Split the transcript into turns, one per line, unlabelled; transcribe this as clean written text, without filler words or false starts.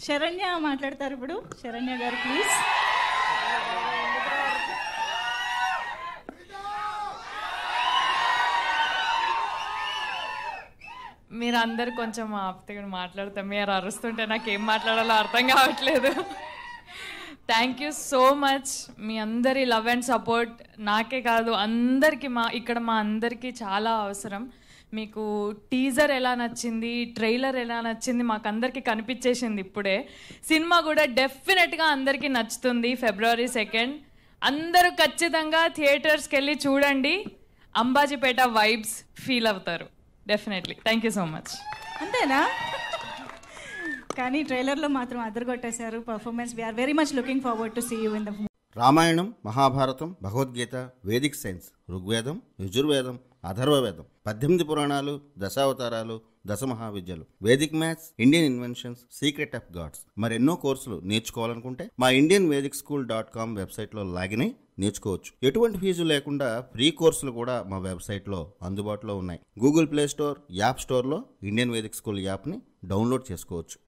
శరణ్య మాట్లాడతారు ఇప్పుడు. శరణ్య గారు ప్లీజ్.
మీరు అందరు కొంచెం ఆపితే మాట్లాడతాం. మీరు అరుస్తుంటే నాకేం మాట్లాడాలో అర్థం కావట్లేదు. Thank you so much. మీ అందరి లవ్ అండ్ సపోర్ట్ నాకే కాదు అందరికీ, మా అందరికీ చాలా అవసరం. మీకు టీజర్ ఎలా నచ్చింది, ట్రైలర్ ఎలా నచ్చింది, మాకు అందరికీ కనిపించేసింది ఇప్పుడే. సినిమా కూడా డెఫినెట్గా అందరికీ నచ్చుతుంది. February 2 అందరూ ఖచ్చితంగా థియేటర్స్కి వెళ్ళి చూడండి. అంబాజీపేట వైబ్స్ ఫీల్ అవుతారు definitely. Thank you so much.
అంతేనా? కానీ ట్రైలర్లో మాత్రం అదరగొట్టేశారు performance. We are very much looking forward to see you in the.
Ramayanam, Mahabharatam, Bhagavad Gita, vedic science, Rigvedam, Yajurvedam, Atharvavedam, 18 పురాణాలు, దశావతారాలు, దశమహావిద్యలు, vedic maths, Indian inventions, secret of gods, మరెన్నో కోర్సులు నేర్చుకోవాలనుకుంటే మా indianvedicSchool.com వెబ్సైట్లో లాగిన్ అయి నేర్చుకోవచ్చు. ఎటువంటి ఫీజు లేకుండా ఫ్రీ కోర్సులు కూడా మా వెబ్సైట్లో అందుబాటులో ఉన్నాయి. గూగుల్ ప్లే స్టోర్, యాప్ స్టోర్లో ఇండియన్ వేదిక్ స్కూల్ యాప్ని డౌన్లోడ్ చేసుకోవచ్చు.